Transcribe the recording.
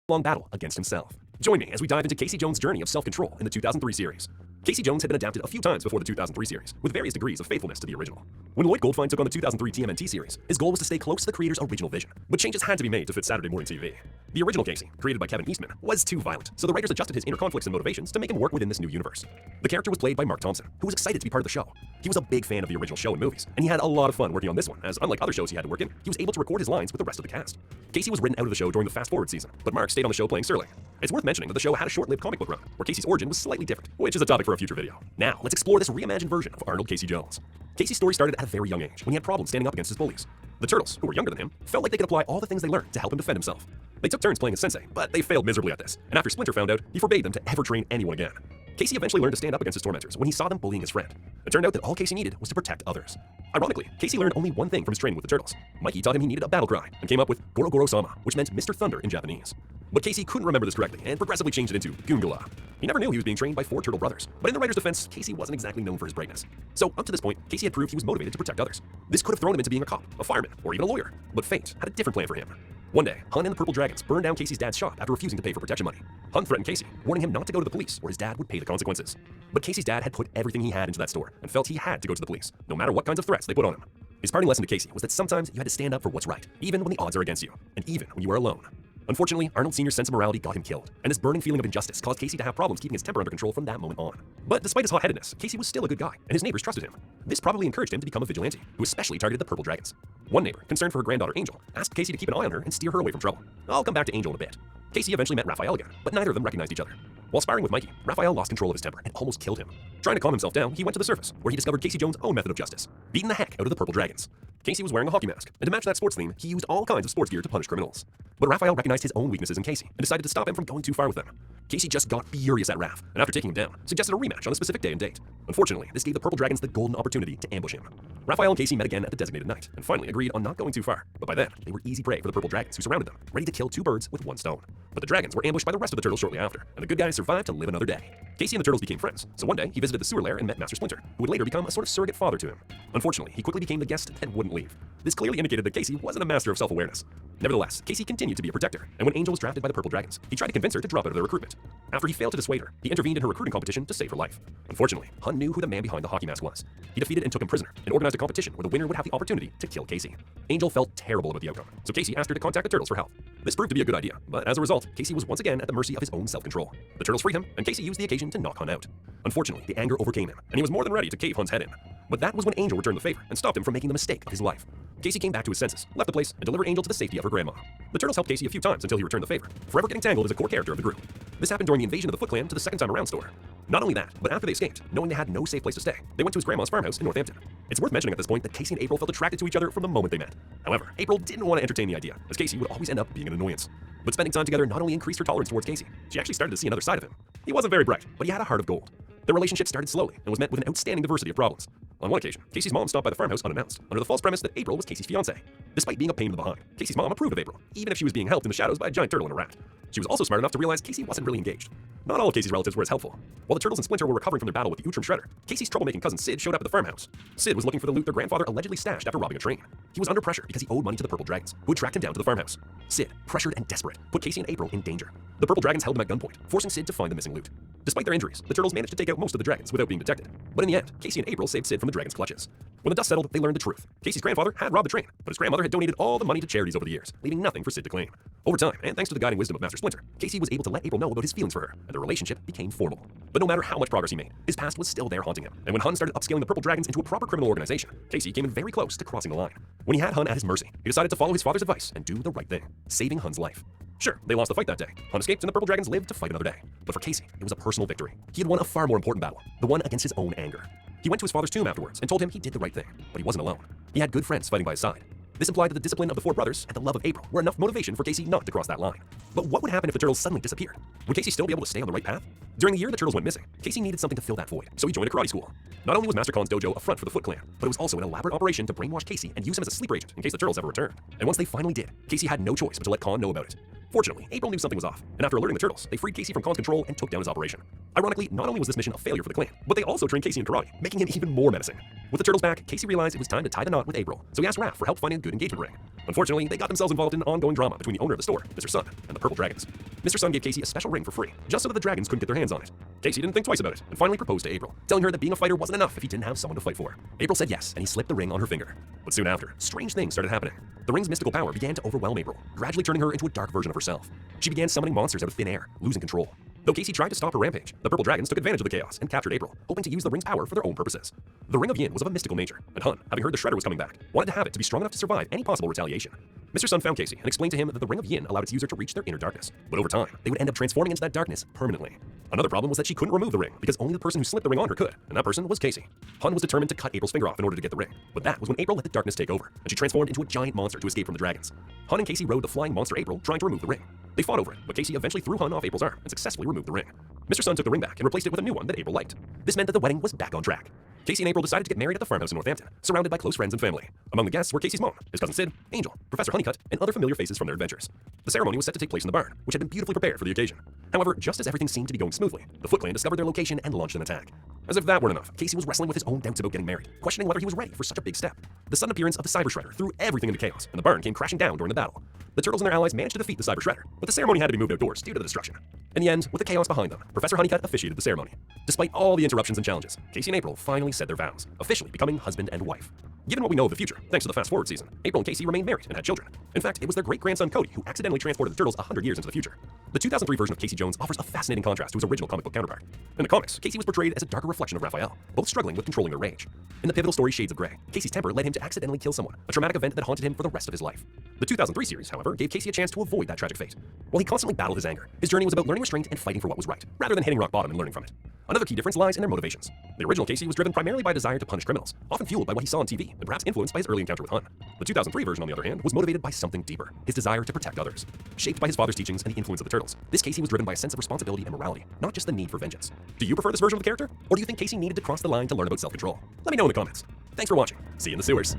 long battle against himself. Join me as we dive into Casey Jones' journey of self-control in the 2003 series. Casey Jones had been adapted a few times before the 2003 series, with various degrees of faithfulness to the original. When Lloyd Goldfine took on the 2003 TMNT series, his goal was to stay close to the creator's original vision, but changes had to be made to fit Saturday morning TV. The original Casey, created by Kevin Eastman, was too violent, so the writers adjusted his inner conflicts and motivations to make him work within this new universe. The character was played by Mark Thompson, who was excited to be part of the show. He was a big fan of the original show and movies, and he had a lot of fun working on this one, as unlike other shows he had to work in, he was able to record his lines with the rest of the cast. Casey was written out of the show during the Fast Forward season, but Mark stayed on the show playing Surly. It's worth mentioning that the show had a short-lived comic book run, where Casey's origin was slightly different, which is a topic for a future video. Now, let's explore this reimagined version of Arnold Casey Jones. Casey's story started at a very young age, when he had problems standing up against his bullies. The Turtles, who were younger than him, felt like they could apply all the things they learned to help him defend himself. They took turns playing as sensei, but they failed miserably at this, and after Splinter found out, he forbade them to ever train anyone again. Casey eventually learned to stand up against his tormentors when he saw them bullying his friend. It turned out that all Casey needed was to protect others. Ironically, Casey learned only one thing from his training with the Turtles. Mikey taught him he needed a battle cry, and came up with Goro Goro Sama, which meant Mr. Thunder in Japanese. But Casey couldn't remember this correctly, and progressively changed it into Goongala. He never knew he was being trained by 4 turtle brothers, but in the writer's defense, Casey wasn't exactly known for his brightness. So up to this point, Casey had proved he was motivated to protect others. This could have thrown him into being a cop, a fireman, or even a lawyer, but fate had a different plan for him. One day, Hun and the Purple Dragons burned down Casey's dad's shop after refusing to pay for protection money. Hun threatened Casey, warning him not to go to the police or his dad would pay the consequences. But Casey's dad had put everything he had into that store and felt he had to go to the police, no matter what kinds of threats they put on him. His parting lesson to Casey was that sometimes you had to stand up for what's right, even when the odds are against you, and even when you are alone. Unfortunately, Arnold Sr.'s sense of morality got him killed, and this burning feeling of injustice caused Casey to have problems keeping his temper under control from that moment on. But despite his hot-headedness, Casey was still a good guy, and his neighbors trusted him. This probably encouraged him to become a vigilante, who especially targeted the Purple Dragons. One neighbor, concerned for her granddaughter Angel, asked Casey to keep an eye on her and steer her away from trouble. I'll come back to Angel in a bit. Casey eventually met Raphael again, but neither of them recognized each other. While sparring with Mikey, Raphael lost control of his temper and almost killed him. Trying to calm himself down, he went to the surface, where he discovered Casey Jones' own method of justice, beating the heck out of the Purple Dragons. Casey was wearing a hockey mask, and to match that sports theme, he used all kinds of sports gear to punish criminals. But Raphael recognized his own weaknesses in Casey and decided to stop him from going too far with them. Casey just got furious at Raph, and after taking him down, suggested a rematch on a specific day and date. Unfortunately, this gave the Purple Dragons the golden opportunity to ambush him. Raphael and Casey met again at the designated night, and finally agreed on not going too far. But by then, they were easy prey for the Purple Dragons who surrounded them, ready to kill 2 birds with 1 stone. But the dragons were ambushed by the rest of the turtles shortly after, and the good guys survived to live another day. Casey and the turtles became friends, so one day he visited the sewer lair and met Master Splinter, who would later become a sort of surrogate father to him. Unfortunately, he quickly became the guest and wouldn't leave. This clearly indicated that Casey wasn't a master of self-awareness. Nevertheless, Casey continued to be a protector, and when Angel was drafted by the Purple Dragons, he tried to convince her to drop out of their recruitment. After he failed to dissuade her, he intervened in her recruiting competition to save her life. Unfortunately, Hun knew who the man behind the hockey mask was. He defeated and took him prisoner, and organized a competition where the winner would have the opportunity to kill Casey. Angel felt terrible about the outcome, so Casey asked her to contact the turtles for help. This proved to be a good idea, but as a result, Casey was once again at the mercy of his own self-control. The turtles freed him, and Casey used the occasion to knock Hun out. Unfortunately, the anger overcame him, and he was more than ready to cave Hun's head in. But that was when Angel returned the favor and stopped him from making the mistake of his life. Casey came back to his senses, left the place, and delivered Angel to the safety of her grandma. The turtles helped Casey a few times until he returned the favor, forever getting tangled as a core character of the group. This happened during the invasion of the Foot Clan to the Second Time Around store. Not only that, but after they escaped, knowing they had no safe place to stay, they went to his grandma's farmhouse in Northampton. It's worth mentioning at this point that Casey and April felt attracted to each other from the moment they met. However, April didn't want to entertain the idea, as Casey would always end up being an annoyance. But spending time together not only increased her tolerance towards Casey, she actually started to see another side of him. He wasn't very bright, but he had a heart of gold. Their relationship started slowly and was met with an outstanding diversity of problems. On one occasion, Casey's mom stopped by the farmhouse unannounced, under the false premise that April was Casey's fiancée. Despite being a pain in the behind, Casey's mom approved of April, even if she was being helped in the shadows by a giant turtle and a rat. She was also smart enough to realize Casey wasn't really engaged. Not all of Casey's relatives were as helpful. While the Turtles and Splinter were recovering from their battle with the Utrum Shredder, Casey's troublemaking cousin Sid showed up at the farmhouse. Sid was looking for the loot their grandfather allegedly stashed after robbing a train. He was under pressure because he owed money to the Purple Dragons, who had tracked him down to the farmhouse. Sid, pressured and desperate, put Casey and April in danger. The Purple Dragons held them at gunpoint, forcing Sid to find the missing loot. Despite their injuries, the Turtles managed to take out most of the dragons without being detected. But in the end, Casey and April saved Sid from the dragon's clutches. When the dust settled, they learned the truth. Casey's grandfather had robbed the train, but his grandmother had donated all the money to charities over the years, leaving nothing for Sid to claim. Over time, and thanks to the guiding wisdom of Master Splinter, Casey was able to let April know about his feelings for her, and the relationship became formal. But no matter how much progress he made, his past was still there haunting him. And when Hun started upscaling the Purple Dragons into a proper criminal organization, Casey came in very close to crossing the line. When he had Hun at his mercy, he decided to follow his father's advice and do the right thing, saving Hun's life. Sure, they lost the fight that day. Hun escaped and the Purple Dragons lived to fight another day. But for Casey, it was a personal victory. He had won a far more important battle, the one against his own anger. He went to his father's tomb afterwards and told him he did the right thing, but he wasn't alone. He had good friends fighting by his side. This implied that the discipline of the 4 brothers and the love of April were enough motivation for Casey not to cross that line. But what would happen if the Turtles suddenly disappeared? Would Casey still be able to stay on the right path? During the year the Turtles went missing, Casey needed something to fill that void, so he joined a karate school. Not only was Master Khan's dojo a front for the Foot Clan, but it was also an elaborate operation to brainwash Casey and use him as a sleeper agent in case the Turtles ever returned. And once they finally did, Casey had no choice but to let Khan know about it. Fortunately, April knew something was off, and after alerting the turtles, they freed Casey from Khan's control and took down his operation. Ironically, not only was this mission a failure for the clan, but they also trained Casey in karate, making him even more menacing. With the turtles back, Casey realized it was time to tie the knot with April, so he asked Raph for help finding a good engagement ring. Unfortunately, they got themselves involved in ongoing drama between the owner of the store, Mr. Sun, and the Purple Dragons. Mr. Sun gave Casey a special ring for free, just so that the dragons couldn't get their hands on it. Casey didn't think twice about it, and finally proposed to April, telling her that being a fighter wasn't enough if he didn't have someone to fight for. April said yes, and he slipped the ring on her finger. But soon after, strange things started happening. The ring's mystical power began to overwhelm April, gradually turning her into a dark version of herself. She began summoning monsters out of thin air, losing control. Though Casey tried to stop her rampage, the Purple Dragons took advantage of the chaos and captured April, hoping to use the ring's power for their own purposes. The Ring of Yin was of a mystical nature, and Hun, having heard the Shredder was coming back, wanted to have it to be strong enough to survive any possible retaliation. Mr. Sun found Casey and explained to him that the Ring of Yin allowed its user to reach their inner darkness, but over time, they would end up transforming into that darkness permanently. Another problem was that she couldn't remove the ring, because only the person who slipped the ring on her could, and that person was Casey. Hun was determined to cut April's finger off in order to get the ring, but that was when April let the darkness take over, and she transformed into a giant monster to escape from the dragons. Hun and Casey rode the flying monster April, trying to remove the ring. They fought over it, but Casey eventually threw Hun off April's arm and successfully removed the ring. Mr. Sun took the ring back and replaced it with a new one that April liked. This meant that the wedding was back on track. Casey and April decided to get married at the farmhouse in Northampton, surrounded by close friends and family. Among the guests were Casey's mom, his cousin Sid, Angel, Professor Honeycutt, and other familiar faces from their adventures. The ceremony was set to take place in the barn, which had been beautifully prepared for the occasion. However, just as everything seemed to be going smoothly, the Foot Clan discovered their location and launched an attack. As if that weren't enough, Casey was wrestling with his own doubts about getting married, questioning whether he was ready for such a big step. The sudden appearance of the Cyber Shredder threw everything into chaos, and the barn came crashing down during the battle. The turtles and their allies managed to defeat the Cyber Shredder, but the ceremony had to be moved outdoors due to the destruction. In the end, with the chaos behind them, Professor Honeycutt officiated the ceremony. Despite all the interruptions and challenges, Casey and April finally said their vows, officially becoming husband and wife. Given what we know of the future, thanks to the Fast Forward season, April and Casey remained married and had children. In fact, it was their great-grandson Cody who accidentally transported the turtles 100 years into the future. The 2003 version of Casey Jones offers a fascinating contrast to his original comic book counterpart. In the comics, Casey was portrayed as a darker reflection of Raphael, both struggling with controlling their rage. In the pivotal story Shades of Grey, Casey's temper led him to accidentally kill someone, a traumatic event that haunted him for the rest of his life. The 2003 series, however, gave Casey a chance to avoid that tragic fate. While he constantly battled his anger, his journey was about learning restraint and fighting for what was right, rather than hitting rock bottom and learning from it. Another key difference lies in their motivations. The original Casey was driven primarily by a desire to punish criminals, often fueled by what he saw on TV, and perhaps influenced by his early encounter with Hun. The 2003 version, on the other hand, was motivated by something deeper, his desire to protect others. Shaped by his father's teachings and the influence of the turtles, this Casey was driven by a sense of responsibility and morality, not just the need for vengeance. Do you prefer this version of the character? Or do you think Casey needed to cross the line to learn about self-control? Let me know in the comments. Thanks for watching. See you in the sewers.